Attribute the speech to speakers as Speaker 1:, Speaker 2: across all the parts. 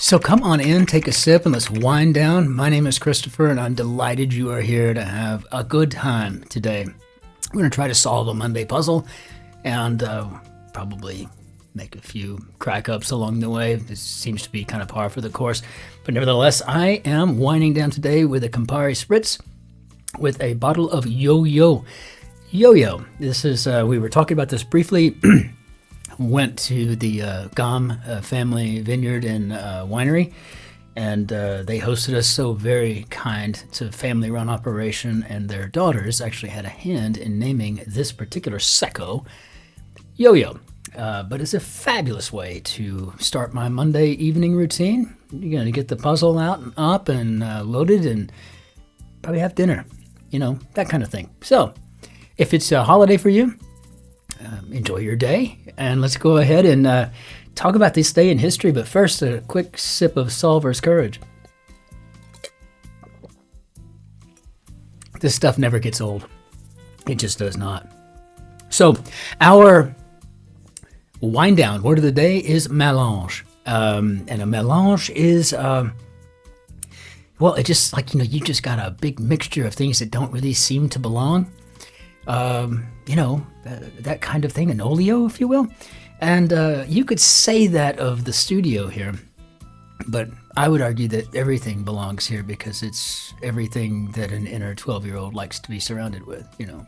Speaker 1: So come on in, take a sip, and let's wind down. My name is Christopher, and I'm delighted you are here to have a good time today. We're going to try to solve a Monday puzzle and probably make a few crack-ups along the way. This seems to be kind of par for the course. But nevertheless, I am winding down today with a Campari Spritz with a bottle of Yo-Yo. Yo-Yo. This is, we were talking about this briefly. Went to the Gamm family vineyard and winery, and they hosted us, so very kind. It's a family-run operation, and their daughters actually had a hand in naming this particular Secco Yo-Yo. But it's a fabulous way to start my Monday evening routine. You're going to get the puzzle out and up and loaded and probably have dinner, you know, that kind of thing. So if it's a holiday for you, enjoy your day, and let's go ahead and talk about this day in history. But first, a quick sip of Solver's Courage. This stuff never gets old. It just does not. So our wind down word of the day is mélange. And a mélange is, well, it just like, you know, you just got a big mixture of things that don't really seem to belong. That kind of thing, an olio, if you will. And you could say that of the studio here, but I would argue that everything belongs here because it's everything that an inner 12-year-old likes to be surrounded with, you know,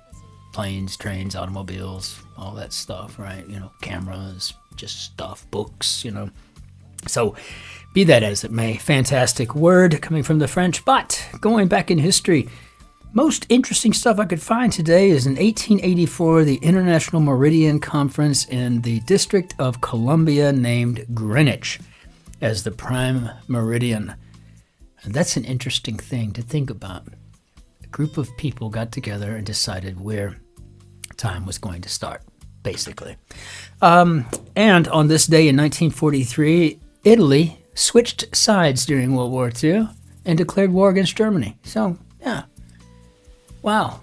Speaker 1: planes, trains, automobiles, all that stuff, right? You know, cameras, just stuff, books, you know. So be that as it may, fantastic word coming from the French, but going back in history, most interesting stuff I could find today is in 1884, the International Meridian Conference in the District of Columbia named Greenwich as the prime meridian. And that's an interesting thing to think about. A group of people got together and decided where time was going to start, basically. And on this day in 1943, Italy switched sides during World War II and declared war against Germany. So, yeah. Wow,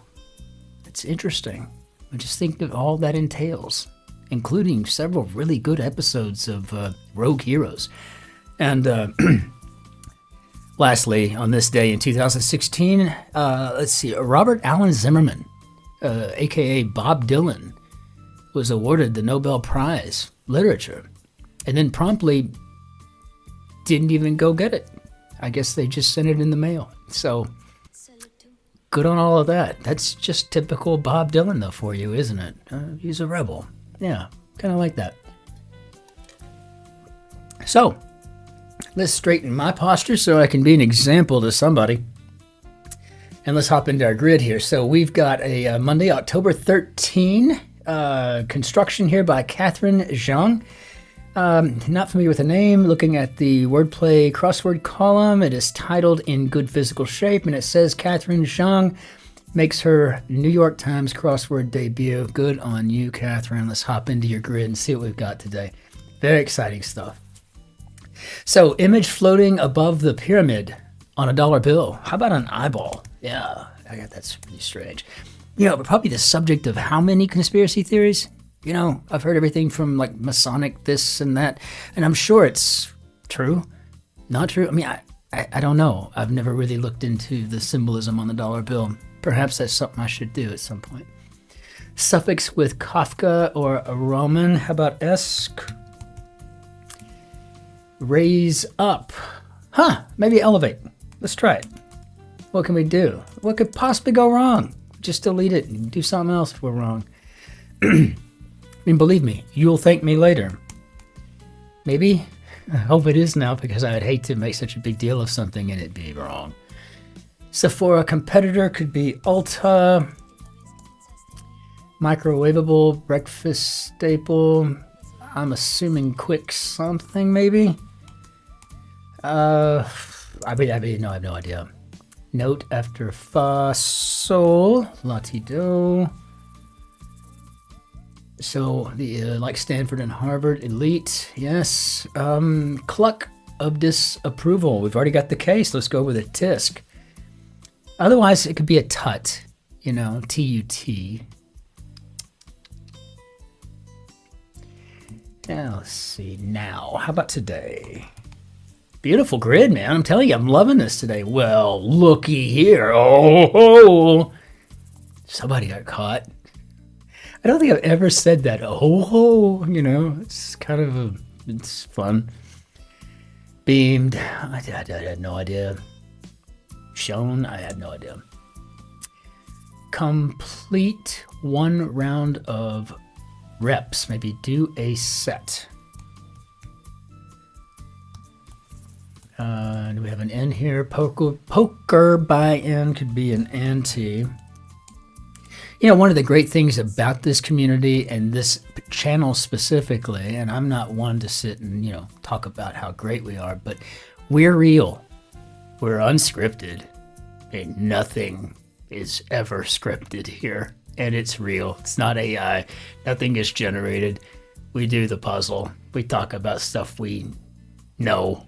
Speaker 1: that's interesting. I just think of all that entails, including several really good episodes of Rogue Heroes. And lastly, on this day in 2016, let's see, Robert Allen Zimmerman, a.k.a. Bob Dylan, was awarded the Nobel Prize Literature, and then promptly didn't even go get it. I guess they just sent it in the mail. So good on all of that. That's just typical Bob Dylan, though, for you, isn't it? He's a rebel. Yeah, kind of like that. So, let's straighten my posture so I can be an example to somebody. And let's hop into our grid here. So, we've got a Monday, October 13, construction here by Katherine, Xiong. Not familiar with the name. Looking at the wordplay crossword column, it is titled In Good Physical Shape, and it says Katherine Xiong makes her New York Times Crossword debut. Good on you, Katherine. Let's hop into your grid and see what we've got today. Very exciting stuff. So, image floating above the pyramid on a dollar bill. How about an eyeball? Yeah, that's pretty strange. You know, but probably the subject of how many conspiracy theories? You know, I've heard everything from like Masonic this and that, and I'm sure it's true, not true. I mean, I don't know. I've never really looked into the symbolism on the dollar bill. Perhaps that's something I should do at some point. Suffix with Kafka or a Roman. How about esque? Raise up. Maybe elevate. Let's try it. What can we do? What could possibly go wrong? Just delete it and do something else if we're wrong. I mean, believe me, you'll thank me later. Maybe. I hope it is now, because I'd hate to make such a big deal of something and it be wrong. Sephora competitor could be Ulta. Microwavable breakfast staple. I'm assuming quick something, maybe. I have no idea. Note after fa, sol, latido. So, like Stanford and Harvard, elite, yes. Cluck of disapproval. We've already got the case. Let's go with a tisk. Otherwise, it could be a tut, you know, T-U-T. Now, let's see. Now, how about today? Beautiful grid, man. I'm telling you, I'm loving this today. Well, looky here. Oh, somebody got caught. I don't think I've ever said that. Oh, you know, it's kind of it's fun. Beamed. I had no idea. Shown. I had no idea. Complete 1 round of reps. Maybe do a set. Do we have an N here? Poker by N could be an ante. You know, one of the great things about this community and this channel specifically, and I'm not one to sit and, you know, talk about how great we are, but we're real. We're unscripted. And nothing is ever scripted here. And it's real. It's not AI. Nothing is generated. We do the puzzle. We talk about stuff we know.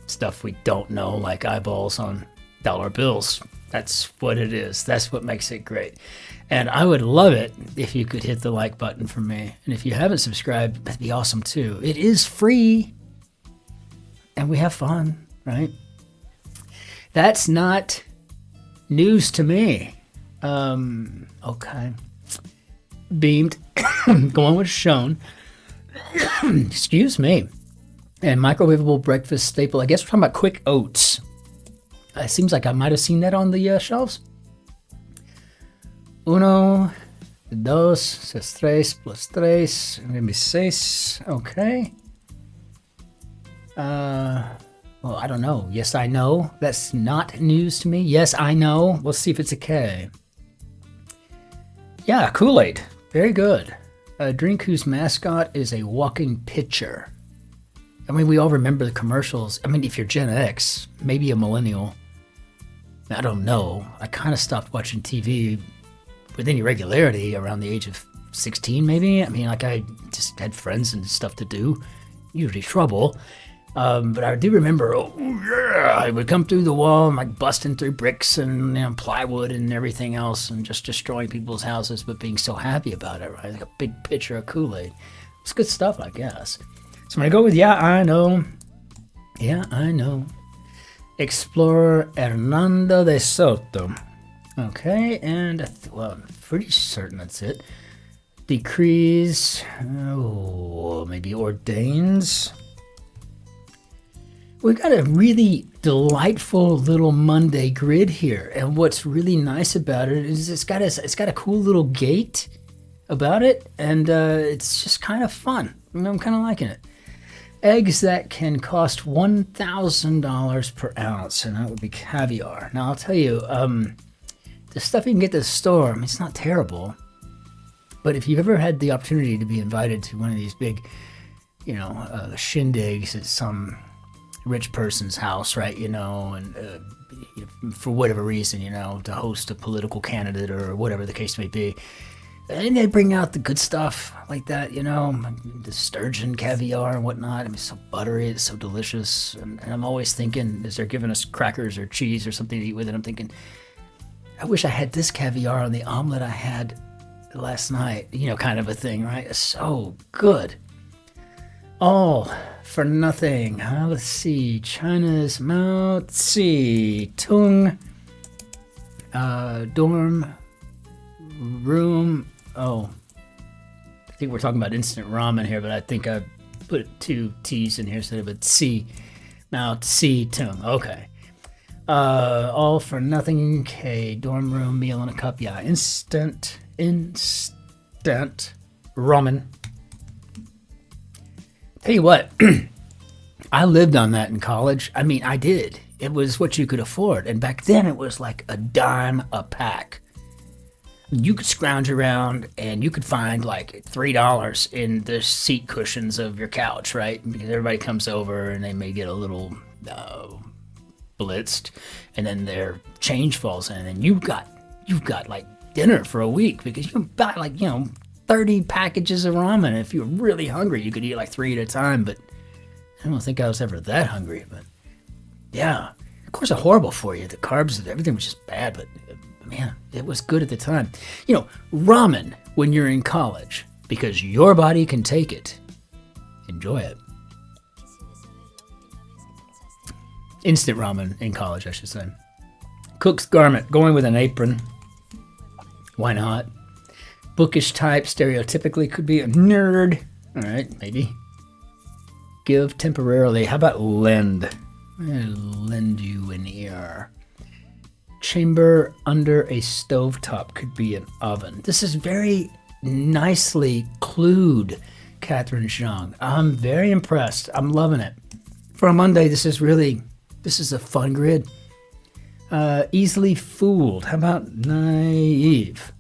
Speaker 1: Stuff we don't know, like eyeballs on dollar bills. That's what it is. That's what makes it great. And I would love it if you could hit the like button for me. And if you haven't subscribed, that'd be awesome too. It is free. And we have fun, right? That's not news to me. Okay. Beamed. Going with shown. Excuse me. And microwavable breakfast staple. I guess we're talking about quick oats. It seems like I might have seen that on the shelves. Uno, dos, tres, plus tres, maybe seis. Okay. Well, I don't know. Yes, I know. That's not news to me. Yes, I know. We'll see if it's a K. Yeah, Kool-Aid. Very good. A drink whose mascot is a walking pitcher. I mean, we all remember the commercials. I mean, if you're Gen X, maybe a millennial. I don't know. I kind of stopped watching TV with any regularity around the age of 16, maybe. I mean, like I just had friends and stuff to do. Usually trouble. But I do remember, oh yeah, I would come through the wall and like busting through bricks and, you know, plywood and everything else and just destroying people's houses, but being so happy about it, right? Like a big pitcher of Kool-Aid. It's good stuff, I guess. So I'm going to go with, yeah, I know. Yeah, I know. Explorer Hernando de Soto. Okay, and, well, I'm pretty certain that's it. Decrees, oh, maybe ordains. We've got a really delightful little Monday grid here, and what's really nice about it is it's got a cool little gate about it, and it's just kind of fun. I'm kind of liking it. Eggs that can cost $1,000 per ounce, and that would be caviar. Now I'll tell you, the stuff you can get at the store, I mean, it's not terrible, but if you've ever had the opportunity to be invited to one of these big, you know, shindigs at some rich person's house, right, you know, and for whatever reason, you know, to host a political candidate or whatever the case may be, and they bring out the good stuff like that, you know, the sturgeon caviar and whatnot. I mean, it's so buttery, it's so delicious, and I'm always thinking, as they're giving us crackers or cheese or something to eat with it, I'm thinking, I wish I had this caviar on the omelet I had last night, you know, kind of a thing, right? It's so good. All for nothing. Let's see. China's Mao Tse Tung. Dorm room. Oh, I think we're talking about instant ramen here, but I think I put 2 T's in here instead of a C. Mao Tse Tung. Okay. All for nothing. K. Dorm room meal in a cup. Yeah. Instant ramen. Tell you what, I lived on that in college. I mean, I did. It was what you could afford. And back then it was like a dime a pack. You could scrounge around and you could find like $3 in the seat cushions of your couch, right? Because everybody comes over and they may get a little blitzed, and then their change falls in, and you've got like dinner for a week because you can buy like, you know, 30 packages of ramen. If you're really hungry, you could eat like 3 at a time, but I don't think I was ever that hungry. But yeah, of course, it's horrible for you. The carbs, everything was just bad, but man, it was good at the time. You know, ramen when you're in college, because your body can take it. Enjoy it. instant ramen in college, I should say. Cook's garment, going with an apron. Why not? Bookish type, stereotypically could be a nerd. All right, maybe. Give temporarily. How about lend? I'm going to lend you an ear. Chamber under a stovetop could be an oven. This is very nicely clued, Katherine Xiong. I'm very impressed. I'm loving it. For a Monday, this is a fun grid. Easily fooled. How about naive?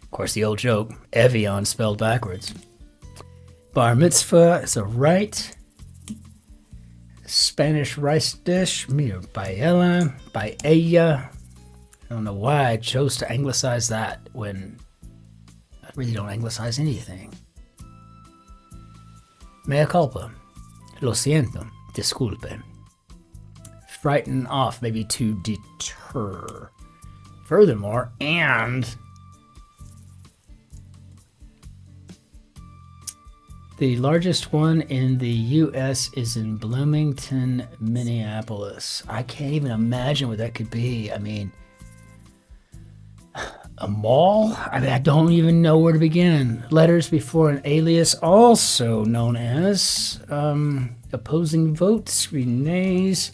Speaker 1: Of course, the old joke, Evian spelled backwards. Bar mitzvah is a rite. Spanish rice dish, paella. I don't know why I chose to anglicize that when I really don't anglicize anything. Mea culpa. Lo siento. Disculpe. Frighten off, maybe to deter. Furthermore, and the largest one in the U.S. is in Bloomington, Minneapolis. I can't even imagine what that could be. I mean, a mall? I don't even know where to begin. Letters before an alias, also known as opposing votes, renays.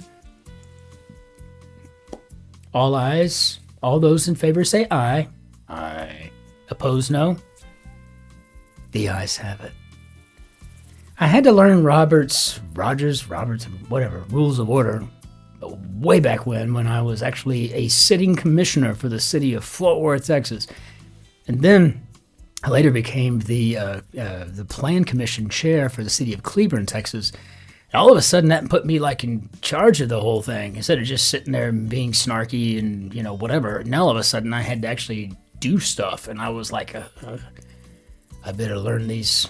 Speaker 1: All ayes. All those in favor say aye. Aye. Oppose no. The ayes have it. I had to learn Roberts, whatever, rules of order way back when I was actually a sitting commissioner for the city of Fort Worth, Texas. And then I later became the plan commission chair for the city of Cleburne, Texas. And all of a sudden that put me like in charge of the whole thing instead of just sitting there and being snarky and, whatever. And all of a sudden I had to actually do stuff. And I was like, I better learn these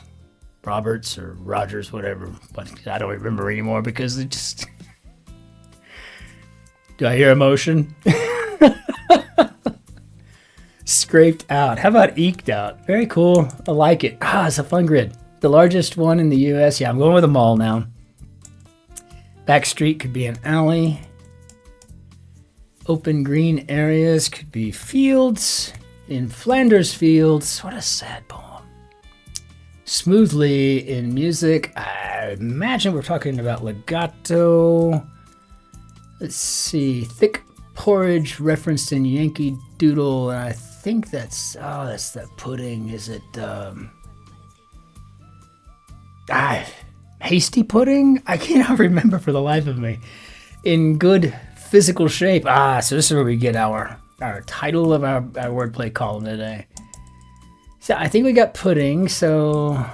Speaker 1: Roberts or Rogers, whatever, but I don't remember anymore because it just... Do I hear emotion? Scraped out. How about eked out? Very cool. I like it. It's a fun grid. The largest one in the U.S. Yeah, I'm going with a mall now. Back street could be an alley. Open green areas could be fields. In Flanders Fields. What a sad poem. Smoothly in music, I imagine we're talking about legato. Let's see, thick porridge referenced in Yankee Doodle, and I think that's that pudding. Is it hasty pudding? I cannot remember for the life of me. In good physical shape. So this is where we get our title of our wordplay column today. So I think we got pudding, so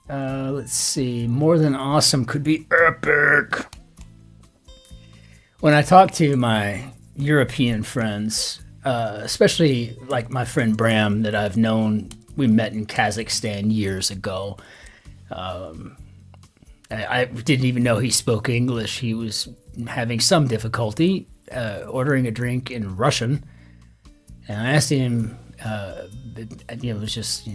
Speaker 1: let's see. More than awesome could be epic. When I talk to my European friends, especially like my friend Bram that I've known, we met in Kazakhstan years ago. I didn't even know he spoke English. He was having some difficulty ordering a drink in Russian. And I asked him, it was just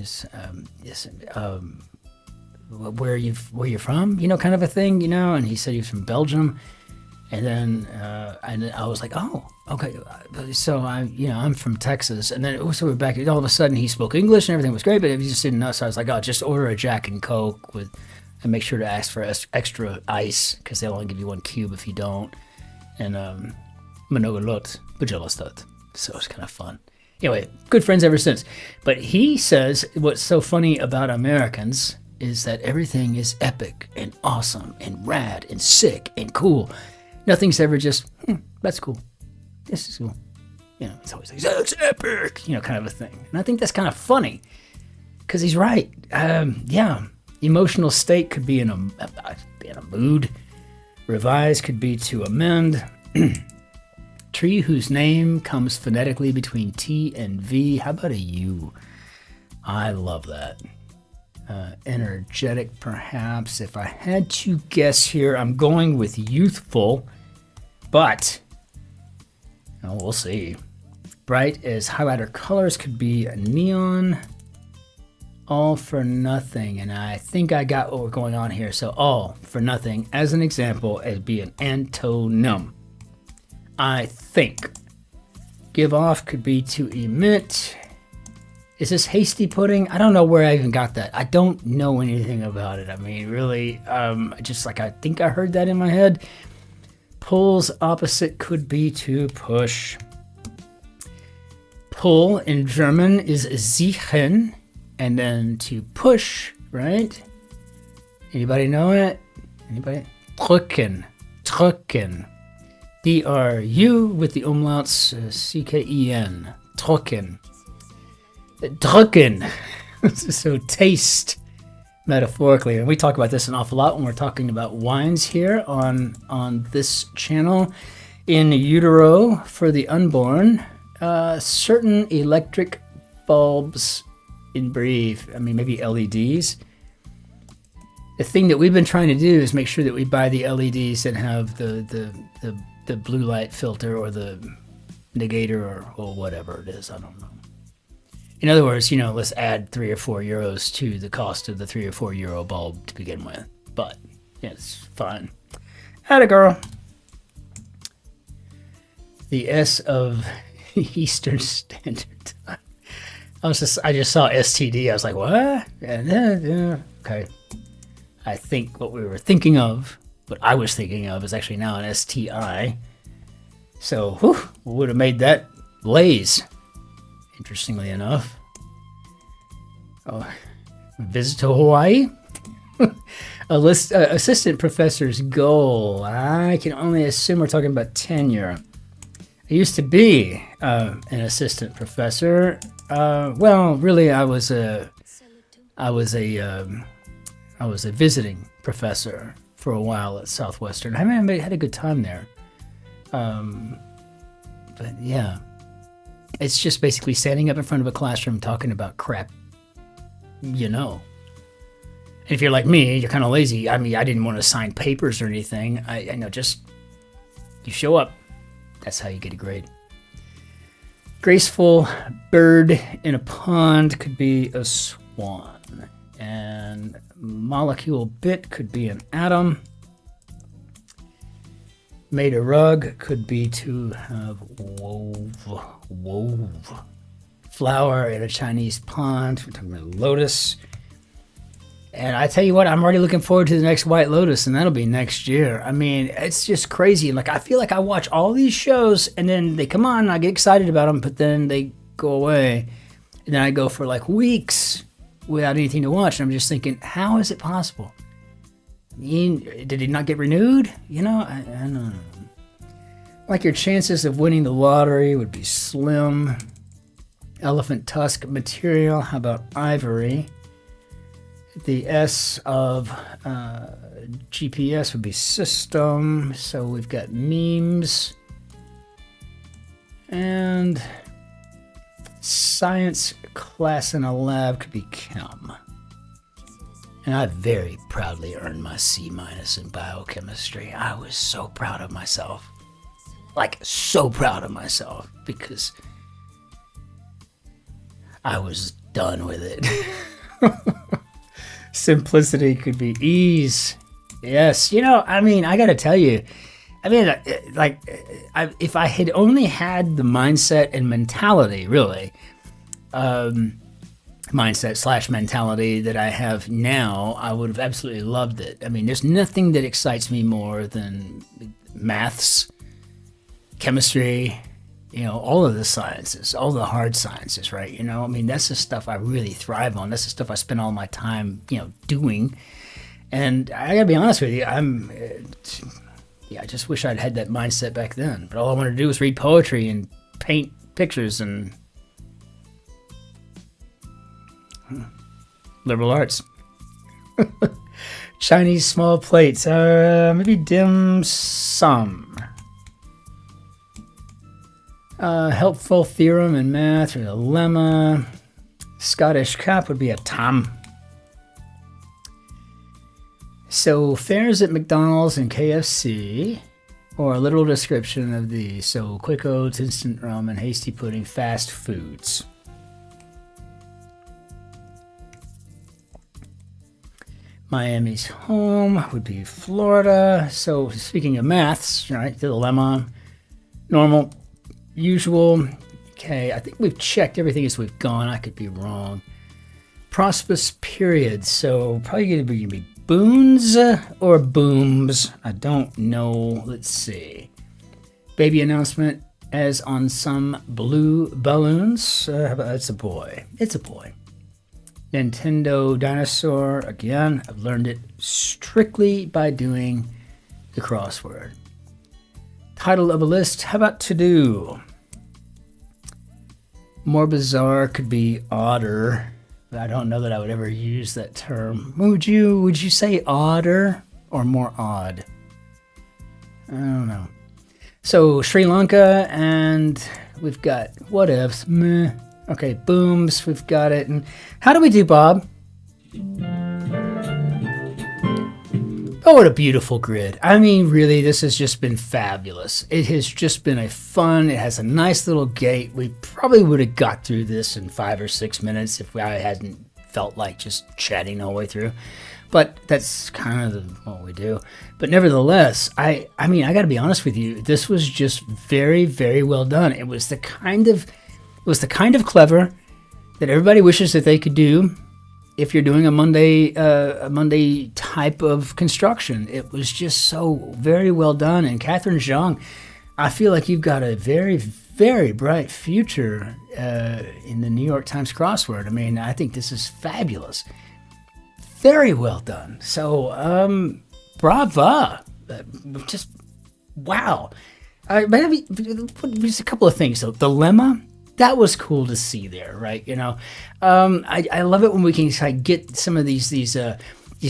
Speaker 1: where you're from, kind of a thing, and he said he was from Belgium, and then I was like, oh, okay, so I'm from Texas, and then so we're back. All of a sudden he spoke English and everything was great, but he just didn't know. So I was like, oh, just order a Jack and Coke and make sure to ask for extra ice because they'll only give you one cube if you don't, and mnogo lot, bujalostat. So it's kind of fun. Anyway, good friends ever since. But he says what's so funny about Americans is that everything is epic and awesome and rad and sick and cool. Nothing's ever just, that's cool. This is cool. It's always like, that's epic, kind of a thing. And I think that's kind of funny because he's right. Emotional state could be in a mood. Revise could be to amend. Tree whose name comes phonetically between T and V. How about a U? I love that. Energetic, perhaps. If I had to guess here, I'm going with youthful, but we'll see. Bright as highlighter colors could be a neon. All for nothing. And I think I got what we're going on here. So all for nothing, as an example, it'd be an antonym. I think. Give off could be to emit. Is this hasty pudding? I don't know where I even got that. I don't know anything about it. I mean, really, just like I think I heard that in my head. Pull's opposite could be to push. Pull in German is ziehen, and then to push, right? Anybody know it? Anybody? Drücken, drücken. D-R-U with the umlauts, C-K-E-N. Drücken. Drücken. So taste, metaphorically. And we talk about this an awful lot when we're talking about wines here on this channel. In utero, for the unborn, certain electric bulbs, in brief, I mean, maybe LEDs. The thing that we've been trying to do is make sure that we buy the LEDs that have the blue light filter or the negator or whatever it is. I don't know. In other words, let's add 3 or 4 euros to the cost of the 3 or 4 euro bulb to begin with. But yeah, it's fine. Atta girl. The S of Eastern Standard Time. I just saw STD. I was like, what? Okay. I think what we were thinking of, what I was thinking of, is actually now an STI. So, we would have made that Lays. Interestingly enough. Oh, visit to Hawaii? Assistant professor's goal. I can only assume we're talking about tenure. I used to be an assistant professor. Well, really, I was a visiting professor for a while at Southwestern. I mean, I had a good time there. But yeah, it's just basically standing up in front of a classroom talking about crap, And if you're like me, you're kind of lazy. I mean, I didn't want to sign papers or anything. I know, just you show up. That's how you get a grade. Graceful bird in a pond could be a swan. And molecule bit could be an atom. Made a rug could be to have wove. Flower in a Chinese pond. We're talking about lotus. And I tell you what, I'm already looking forward to the next White Lotus, and that'll be next year. I mean, it's just crazy. Like, I feel like I watch all these shows, and then they come on, and I get excited about them, but then they go away. And then I go for like weeks without anything to watch. And I'm just thinking, how is it possible? I mean, did it not get renewed? I don't know. Like, your chances of winning the lottery would be slim. Elephant tusk material. How about ivory? The S of GPS would be system. So we've got memes. And science class in a lab could be chem. And I very proudly earned my C- in biochemistry. I was so proud of myself. Like, so proud of myself. Because I was done with it. Simplicity could be ease. Yes. I mean, I got to tell you, if I had only had the mindset and mentality, really, mindset/mentality that I have now, I would have absolutely loved it. I mean, there's nothing that excites me more than maths, chemistry, all of the sciences, all the hard sciences, right? I mean, that's the stuff I really thrive on. That's the stuff I spend all my time, doing. And I gotta be honest with you, I just wish I'd had that mindset back then. But all I wanted to do was read poetry and paint pictures and liberal arts. Chinese small plates, maybe dim sum. Helpful theorem in math or a lemma. Scottish cap would be a tam. So fares at McDonald's and KFC, or a literal description of these. So quick oats, instant ramen, hasty pudding, fast foods. Miami's home would be Florida. So speaking of maths, right, dilemma, normal, usual. Okay, I think we've checked everything as we've gone. I could be wrong. Prosperous period. So probably going to be boons or booms. I don't know. Let's see. Baby announcement as on some blue balloons. It's a boy. It's a boy. Nintendo dinosaur. Again, I've learned it strictly by doing the crossword. Title of a list. How about to do? More bizarre could be odder. But I don't know that I would ever use that term. Would you say odder or more odd? I don't know. So Sri Lanka, and we've got what ifs. Meh. Okay, booms, we've got it. And how do we do, Bob? Oh, what a beautiful grid. I mean, really, this has just been fabulous. It has just been a fun, it has a nice little gate. We probably would have got through this in 5 or 6 minutes if I hadn't felt like just chatting all the way through. But that's kind of what we do. But nevertheless, I mean, I got to be honest with you. This was just very, very well done. It was the kind of clever that everybody wishes that they could do. If you're doing a Monday type of construction, it was just so very well done. And Katherine Xiong, I feel like you've got a very, very bright future in the New York Times Crossword. I mean, I think this is fabulous. Very well done. So, brava. Just, wow. Maybe just a couple of things, though. Dilemma. That was cool to see there, right? You know, I love it when we can like, get some of these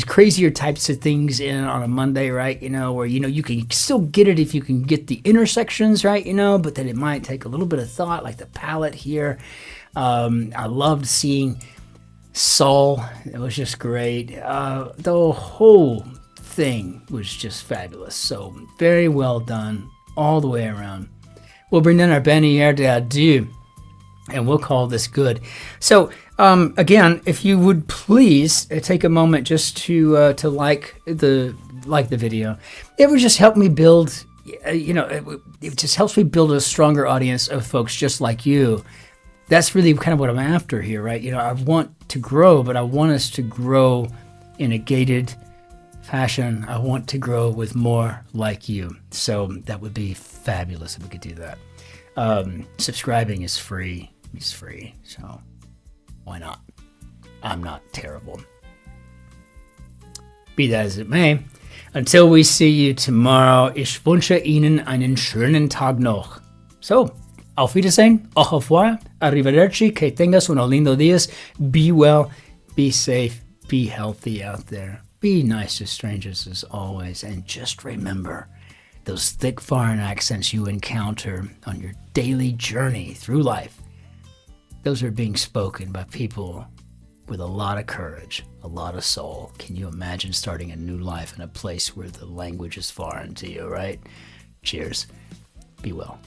Speaker 1: crazier types of things in on a Monday, right? You know, where you can still get it if you can get the intersections, right? You know, but then it might take a little bit of thought, like the palette here. I loved seeing Saul. It was just great. The whole thing was just fabulous. So very well done all the way around. We'll bring in our Benier d'Adieu. And we'll call this good. So again, if you would please take a moment just to like the video, it would just help me build. It just helps me build a stronger audience of folks just like you. That's really kind of what I'm after here, right? You know, I want to grow, but I want us to grow in a gated fashion. I want to grow with more like you. So that would be fabulous if we could do that. Subscribing is free. It's free, so why not? I'm not terrible. Be that as it may, until we see you tomorrow, ich wünsche Ihnen einen schönen Tag noch. So, auf Wiedersehen, au revoir, arrivederci, que tengas un lindo días. Be well, be safe, be healthy out there. Be nice to strangers as always, and just remember, those thick foreign accents you encounter on your daily journey through life, those are being spoken by people with a lot of courage, a lot of soul. Can you imagine starting a new life in a place where the language is foreign to you, right? Cheers. Be well.